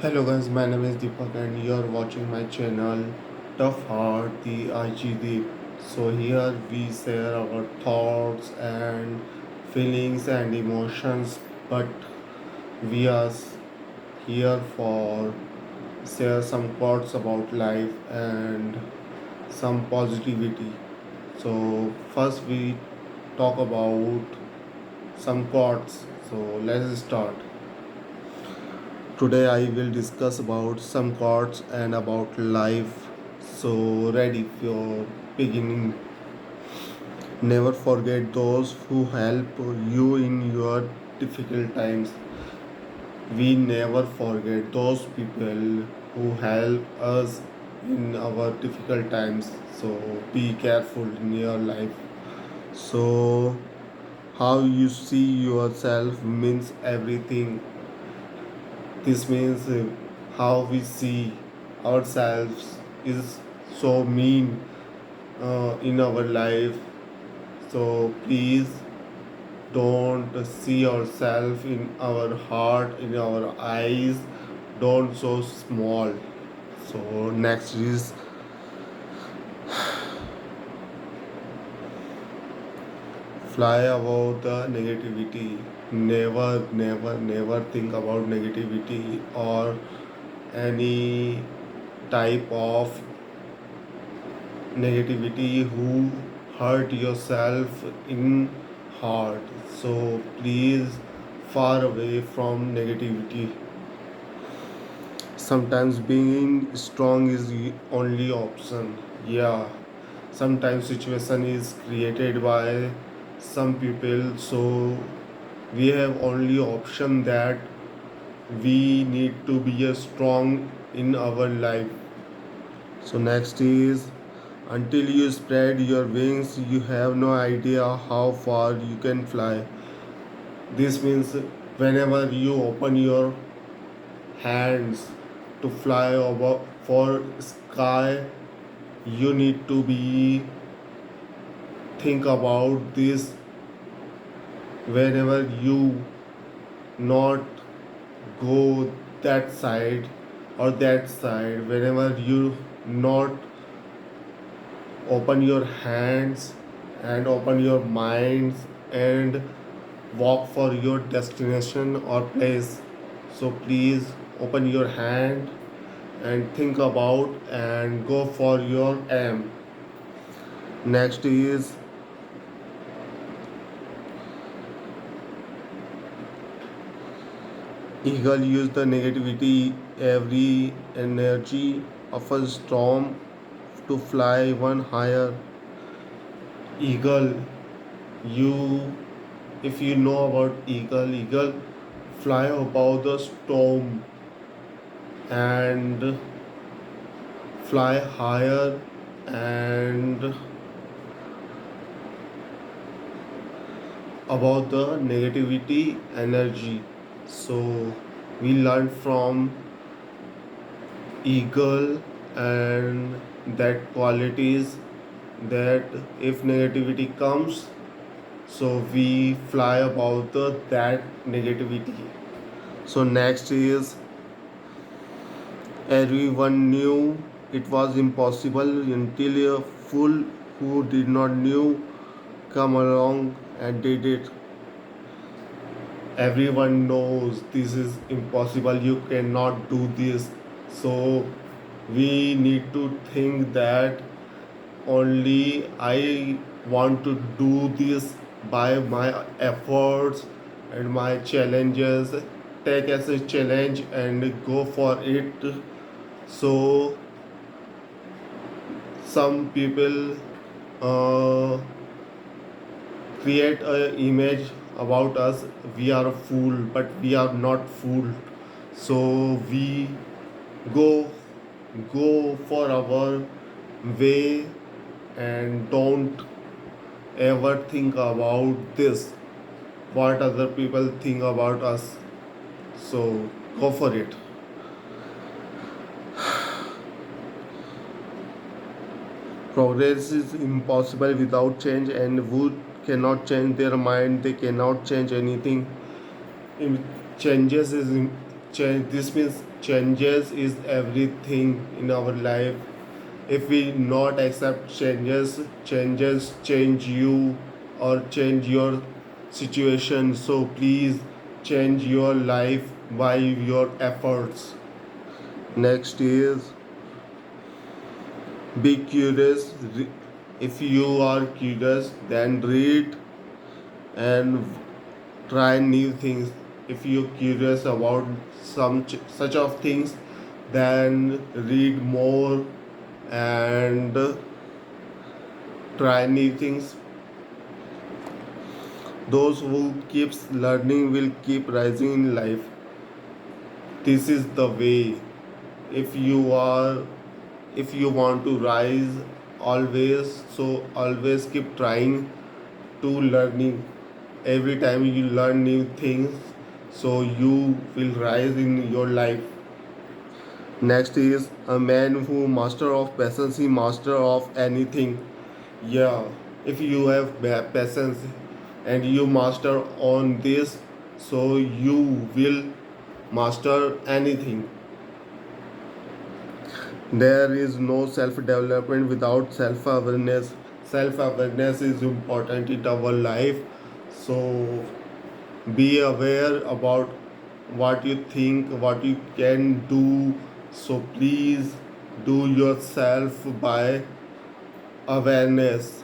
Hello guys, my name is Deepak and you are watching my channel Tough Heart the IG Deep. So here we share our thoughts and feelings and emotions, but we are here for share some thoughts about life and some positivity. So first we talk about some thoughts. So let's start. Today I will discuss about some chords and about life. So ready for beginning. Never forget those who help you in your difficult times. We never forget those people who help us in our difficult times. So be careful in your life. So how you see yourself means everything. This means how we see ourselves is so mean in our life. So please don't see yourself in our heart, in our eyes. Don't so small. So next is fly above the negativity. Never think about negativity or any type of negativity who hurt yourself in heart. So please far away from negativity. Sometimes being strong is the only option. Yeah, sometimes situation is created by some people, so we have only option that we need to be a strong in our life. So next is until you spread your wings, you have no idea how far you can fly. This means whenever you open your hands to fly over for sky, you need to be think about this whenever you not go that side or that side, whenever you not open your hands and open your minds and walk for your destination or place. So please open your hand and think about and go for your aim. Next is eagle use the negativity every energy of a storm to fly one higher. Eagle, you if you know about eagle fly above the storm and fly higher and about the negativity energy. So we learn from eagle and that qualities that if negativity comes, so we fly about the that negativity. So next is everyone knew it was impossible until a fool who did not knew come along and did it. Everyone knows this is impossible, you cannot do this. So we need to think that only I want to do this by my efforts and my challenges. Take as a challenge and go for it. So some people uh, create a image about us, we are a fool, but we are not fooled. So we go go for our way and don't ever think about this what other people think about us. So go for it. Progress is impossible without change, and who cannot change their mind, they cannot change anything. Changes is change. This means changes is everything in our life. If we not accept changes, changes change you or change your situation. So please change your life by your efforts. Next is be curious. If you are curious, then read and try new things. If you're curious about some such of things, then read more and try new things. Those who keeps learning will keep rising in life. This is the way. If you are if you want to rise always, so always keep trying to learning. Every time you learn new things, so you will rise in your life. Next is a man who master of patience, he master of anything. Yeah, if you have patience and you master on this, so you will master anything. There is no self development without self awareness. Self awareness is important in our life. So be aware about what you think, what you can do. So please do yourself by awareness.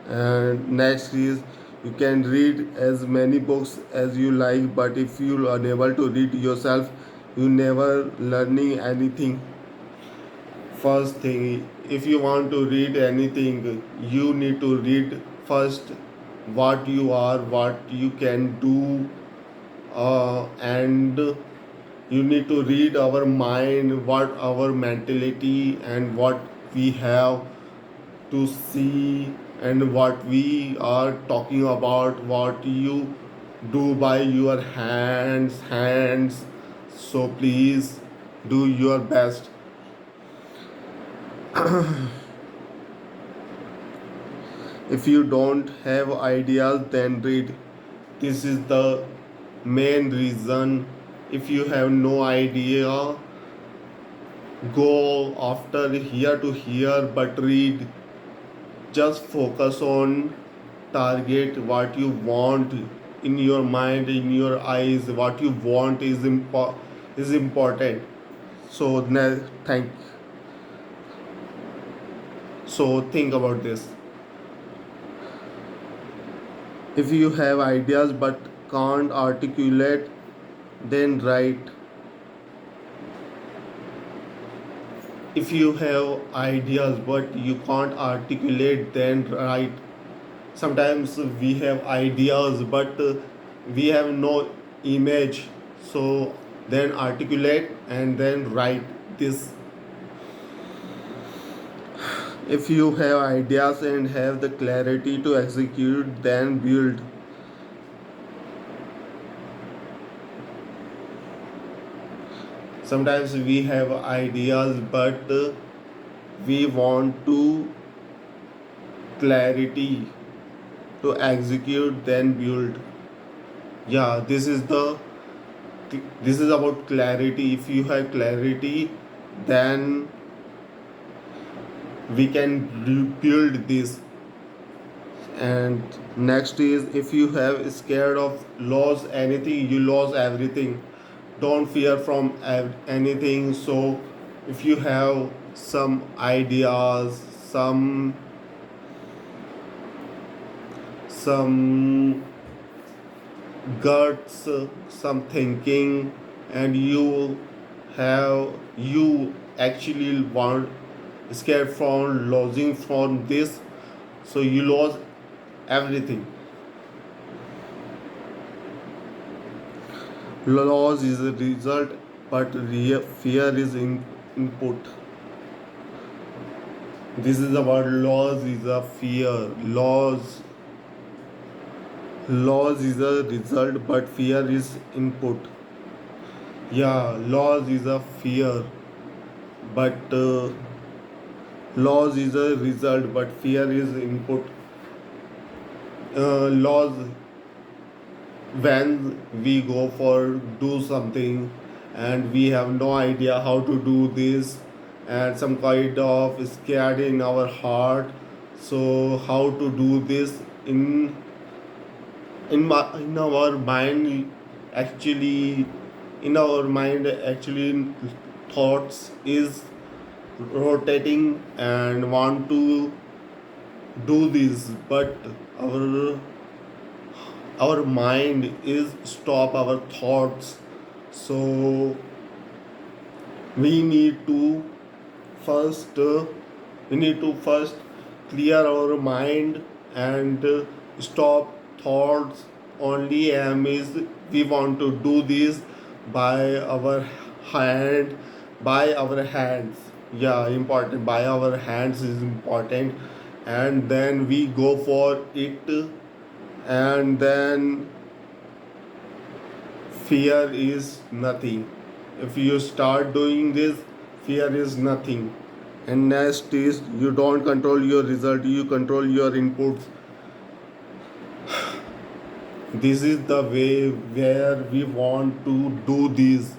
And next is you can read as many books as you like, but if you are unable to read yourself, you never learning anything. First thing, if you want to read anything, you need to read first what you are, what you can do, and you need to read our mind, what our mentality and what we have to see, and what we are talking about, what you do by your hands. So please do your best. If you don't have ideas, then read. This is the main reason. If you have no idea, go after here to here, but read. Just focus on target what you want in your mind, in your eyes. What you want is important. So thank. So think about this. If you have ideas but can't articulate, then write. If you have ideas but you can't articulate, then write. Sometimes we have ideas but we have no image. So then articulate and then write this. If you have ideas and have the clarity to execute, then build. Sometimes we have ideas but we want to clarity to execute, then build. Yeah, this is about clarity. If you have clarity, then we can build this. And next is, if you have scared of lose anything, you lose everything. Don't fear from anything. So if you have some ideas, some guts, some thinking, and you actually want scared from losing from this, so you lose everything. Loss is a result, but fear is input. This is about loss is a fear. Loss is a result, but fear is input. Yeah, loss is a fear, but loss is a result, but fear is input. Loss, when we go for do something and we have no idea how to do this, and some kind of scared in our heart. So how to do this in our mind, actually, in our mind actually thoughts is rotating and want to do this, but our our mind is stop our thoughts. So we need to first clear our mind and stop thoughts. Only aim is we want to do this by our hand, by our hands. Yeah, important, by our hands is important. And then we go for it, and then fear is nothing. If you start doing this, fear is nothing. And next is you don't control your result, you control your inputs. This is the way where we want to do this.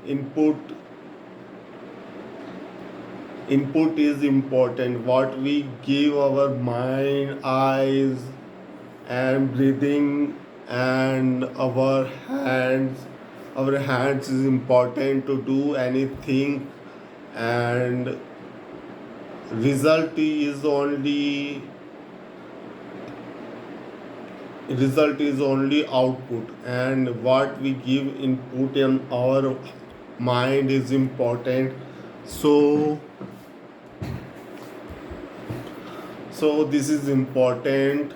Input input is important. What we give our mind, eyes, and breathing, and our hands is important to do anything. And result is only result is only output, and what we give input in our mind is important. So so this is important.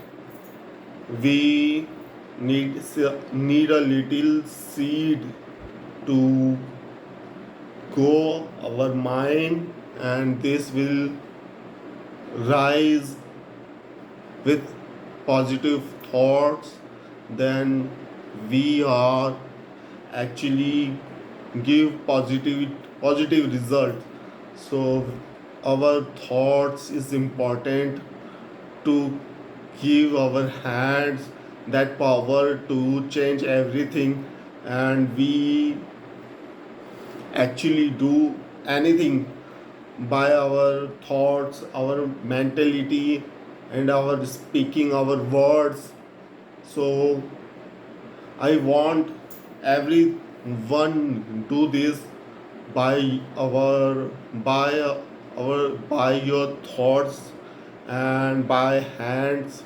We need a little seed to go our mind, and this will rise with positive thoughts. Then we are actually give positive results. So our thoughts is important to give our hands that power to change everything. And we actually do anything by our thoughts, our mentality, and our speaking, our words. So I want everyone do this by by your thoughts, and by hands,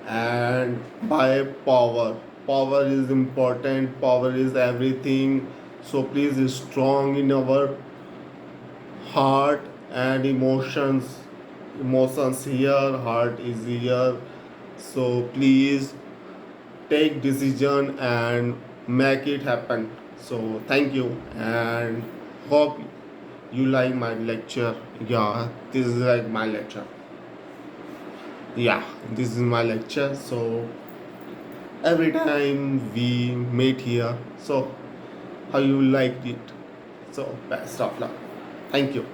and by power. Power is important. Power is everything. So please is strong in our heart and emotions. Emotions here, heart is here. So please take decision and make it happen. So thank you, and hope you like my lecture. Yeah, this is like my lecture. Yeah, this is my lecture. So every time we meet here, so how you liked it. So best of luck. Thank you.